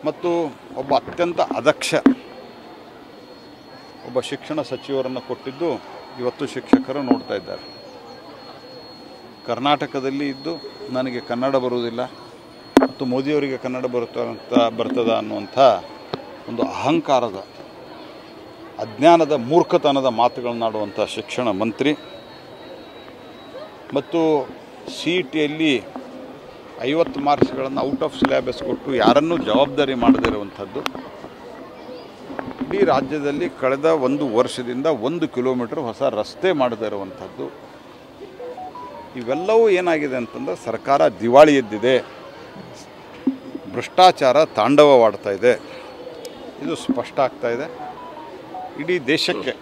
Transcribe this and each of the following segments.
ಮತ್ತು ಒಬ್ಬ ಅತ್ಯಂತ ಅದಕ್ಷ ಒಬ್ಬ ಶಿಕ್ಷಣ ಸಚಿವರನ್ನು ಕೊಟ್ಟಿದ್ದು ಇವತ್ತು ಶಿಕ್ಷಕರು ನೋಡ್ತಾ ಇದ್ದಾರೆ. ಕರ್ನಾಟಕದಲ್ಲಿ ಇದ್ದು ನನಗೆ ಕನ್ನಡ ಬರುವುದಿಲ್ಲ ಮತ್ತು ಮೋದಿಯವರಿಗೆ ಕನ್ನಡ ಬರ್ತದ ಅನ್ನುವಂಥ ಒಂದು ಅಹಂಕಾರದ, ಅಜ್ಞಾನದ, ಮೂರ್ಖತನದ ಮಾತುಗಳನ್ನಾಡುವಂಥ ಶಿಕ್ಷಣ ಮಂತ್ರಿ ಮತ್ತು CETಯಲ್ಲಿ 50 ಮಾರ್ಕ್ಸ್ಗಳನ್ನು ಔಟ್ ಆಫ್ ಸಿಲೆಬಸ್ ಕೊಟ್ಟು ಯಾರನ್ನೂ ಜವಾಬ್ದಾರಿ ಮಾಡದಿರುವಂಥದ್ದು, ಇಡೀ ರಾಜ್ಯದಲ್ಲಿ ಕಳೆದ 1 ವರ್ಷದಿಂದ 1 ಕಿಲೋಮೀಟರ್ ಹೊಸ ರಸ್ತೆ ಮಾಡದೇ ಇರುವಂಥದ್ದು, ಇವೆಲ್ಲವೂ ಏನಾಗಿದೆ ಅಂತಂದರೆ ಸರ್ಕಾರ ದಿವಾಳಿ ಎದ್ದಿದೆ, ಭ್ರಷ್ಟಾಚಾರ ತಾಂಡವವಾಡ್ತಾ ಇದೆ. ಇದು ಸ್ಪಷ್ಟ ಆಗ್ತಾ ಇದೆ. ಇಡೀ ದೇಶಕ್ಕೆ,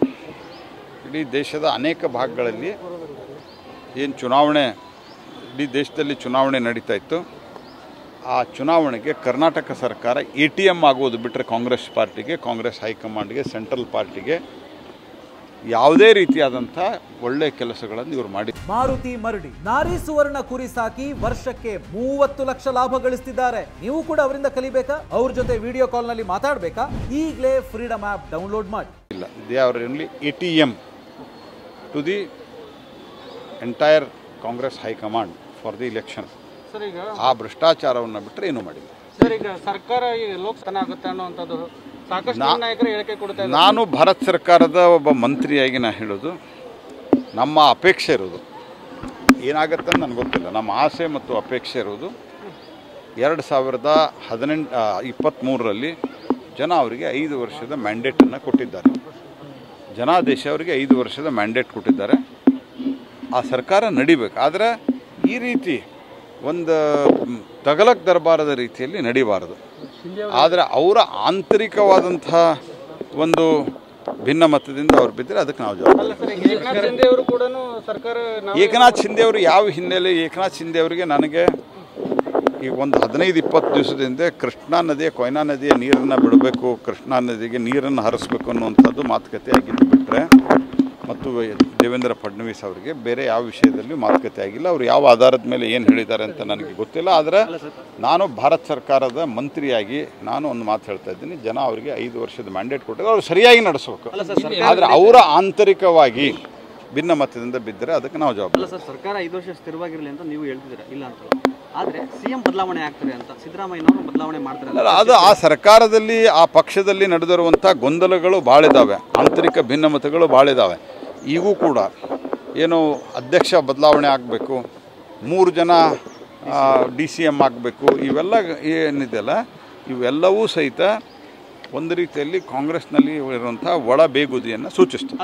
ಇಡೀ ದೇಶದ ಅನೇಕ ಭಾಗಗಳಲ್ಲಿ ಏನು ಚುನಾವಣೆ, ಇಡೀ ದೇಶದಲ್ಲಿ ಚುನಾವಣೆ ನಡೀತಾ ಇತ್ತು. ಆ ಚುನಾವಣೆಗೆ ಕರ್ನಾಟಕ ಸರ್ಕಾರ ATM ಆಗುವುದು ಬಿಟ್ಟರೆ ಕಾಂಗ್ರೆಸ್ ಪಾರ್ಟಿಗೆ, ಕಾಂಗ್ರೆಸ್ ಹೈಕಮಾಂಡ್ಗೆ, ಸೆಂಟ್ರಲ್ ಪಾರ್ಟಿಗೆ ಯಾವುದೇ ರೀತಿಯಾದಂಥ ಒಳ್ಳೆಯ ಕೆಲಸಗಳನ್ನು ಇವರು ಮಾಡಿ. ಮಾರುತಿ ಮರಡಿ ನಾರಿ ಸುವರ್ಣ ಕುರಿ ಸಾಕಿ ವರ್ಷಕ್ಕೆ 30 ಲಕ್ಷ ಲಾಭ ಗಳಿಸ್ತಿದ್ದಾರೆ. ನೀವು ಕೂಡ ಅವರಿಂದ ಕಲಿಬೇಕಾ? ಅವ್ರ ಜೊತೆ ವಿಡಿಯೋ ಕಾಲ್ನಲ್ಲಿ ಮಾತಾಡಬೇಕಾ? ಈಗಲೇ ಫ್ರೀಡಮ್ ಆ್ಯಪ್ ಡೌನ್ಲೋಡ್ ಮಾಡಿ. ಇಲ್ಲ, they are only ATM to the entire Congress high command for the election. ಆ ಭ್ರಷ್ಟಾಚಾರವನ್ನು ಬಿಟ್ಟರೆ ಏನೂ ಮಾಡಿಲ್ಲ. ಸರ್, ಈಗ ಸರ್ಕಾರ ಲೋಕಸಭೆ ಆಗುತ್ತೆ ಅನ್ನುವಂಥದ್ದು ಸಾಕಷ್ಟು ನಾಯಕರು ಹೇಳಿಕೆ ಕೊಡ್ತಾರೆ. ನಾನು ಭಾರತ ಸರ್ಕಾರದ ಒಬ್ಬ ಮಂತ್ರಿಯಾಗಿ ನಾನು ಹೇಳೋದು, ನಮ್ಮ ಅಪೇಕ್ಷೆ ಇರೋದು ಏನಾಗುತ್ತೆ ಅಂತ ನನಗೆ ಗೊತ್ತಿಲ್ಲ. ನಮ್ಮ ಆಸೆ ಮತ್ತು ಅಪೇಕ್ಷೆ ಇರೋದು 2023ರಲ್ಲಿ ಜನ ಅವರಿಗೆ 5 ವರ್ಷದ ಮ್ಯಾಂಡೇಟನ್ನು ಕೊಟ್ಟಿದ್ದಾರೆ. ಜನಾದೇಶ ಅವರಿಗೆ 5 ವರ್ಷದ ಮ್ಯಾಂಡೇಟ್ ಕೊಟ್ಟಿದ್ದಾರೆ. ಆ ಸರ್ಕಾರ ನಡಿಬೇಕು. ಆದರೆ ಈ ರೀತಿ ಒಂದು ತಗಲಕ್ ದರ್ಬಾರದ ರೀತಿಯಲ್ಲಿ ನಡಿಬಾರದು. ಆದರೆ ಅವರ ಆಂತರಿಕವಾದಂಥ ಒಂದು ಭಿನ್ನಮತದಿಂದ ಅವ್ರು ಬಿದ್ದರೆ ಅದಕ್ಕೆ ನಾವು ಜವಾಬ್ದಾರಿ. ಏಕನಾಥ್ ಶಿಂದೆ ಅವರು ಯಾವ ಹಿನ್ನೆಲೆ? ಏಕನಾಥ್ ಶಿಂದೆ ಅವರಿಗೆ ನನಗೆ ಈಗ ಒಂದು 15-20 ದಿವಸದಿಂದ ಕೃಷ್ಣಾ ನದಿಯ, ಕೊಯ್ನಾ ನದಿಯ ನೀರನ್ನು ಬಿಡಬೇಕು, ಕೃಷ್ಣಾ ನದಿಗೆ ನೀರನ್ನು ಹರಿಸ್ಬೇಕು ಅನ್ನುವಂಥದ್ದು ಮಾತುಕತೆ ಆಗಿದ್ದು ಬಿಟ್ಟರೆ, ಮತ್ತು ದೇವೇಂದ್ರ ಫಡ್ನವೀಸ್ ಅವರಿಗೆ ಬೇರೆ ಯಾವ ವಿಷಯದಲ್ಲಿ ಮಾತುಕತೆ ಆಗಿಲ್ಲ. ಅವರು ಯಾವ ಆಧಾರದ ಮೇಲೆ ಏನು ಹೇಳಿದ್ದಾರೆ ಅಂತ ನನಗೆ ಗೊತ್ತಿಲ್ಲ. ಆದರೆ ನಾನು ಭಾರತ ಸರ್ಕಾರದ ಮಂತ್ರಿಯಾಗಿ ನಾನು ಒಂದು ಮಾತು ಹೇಳ್ತಾ ಇದ್ದೀನಿ, ಜನ ಅವರಿಗೆ 5 ವರ್ಷದ ಮ್ಯಾಂಡೇಟ್ ಕೊಟ್ಟಿದ್ದಾರೆ, ಅವರು ಸರಿಯಾಗಿ ನಡೆಸಬೇಕು. ಆದರೆ ಅವರ ಆಂತರಿಕವಾಗಿ ಭಿನ್ನಮತದಿಂದ ಬಿದ್ದರೆ ಅದಕ್ಕೆ ನಾವು ಜವಾಬ್ದಾರಿ. ಅಲ್ಲ ಸರ್, ಸರ್ಕಾರ 5 ವರ್ಷ ಸ್ಥಿರವಾಗಿರಲಿ ಅಂತ ನೀವು ಹೇಳ್ತಿದ್ದೀರಾ, ಇಲ್ಲ ಅಂತ. ಆದರೆ CM ಬದಲಾವಣೆ ಆಗ್ತಾರೆ ಅಂತ ಸಿದ್ದರಾಮಯ್ಯನವರು ಬದಲಾವಣೆ ಮಾಡ್ತಾರೆ. ಅದು ಆ ಸರ್ಕಾರದಲ್ಲಿ, ಆ ಪಕ್ಷದಲ್ಲಿ ನಡೆದಿರುವಂಥ ಗೊಂದಲಗಳು ಭಾಳ ಇದ್ದಾವೆ, ಆಂತರಿಕ ಭಿನ್ನಮತಗಳು ಭಾಳ ಇದ್ದಾವೆ. ಈಗೂ ಕೂಡ ಏನು ಅಧ್ಯಕ್ಷ ಬದಲಾವಣೆ ಆಗಬೇಕು, 3 ಜನ DCM ಆಗಬೇಕು, ಇವೆಲ್ಲ ಏನಿದೆಯಲ್ಲ, ಇವೆಲ್ಲವೂ ಸಹಿತ ಒಂದು ರೀತಿಯಲ್ಲಿ ಕಾಂಗ್ರೆಸ್ನಲ್ಲಿ ಇರುವಂಥ ಒಳ ಬೇಗುದಿಯನ್ನು ಸೂಚಿಸ್ತದೆ.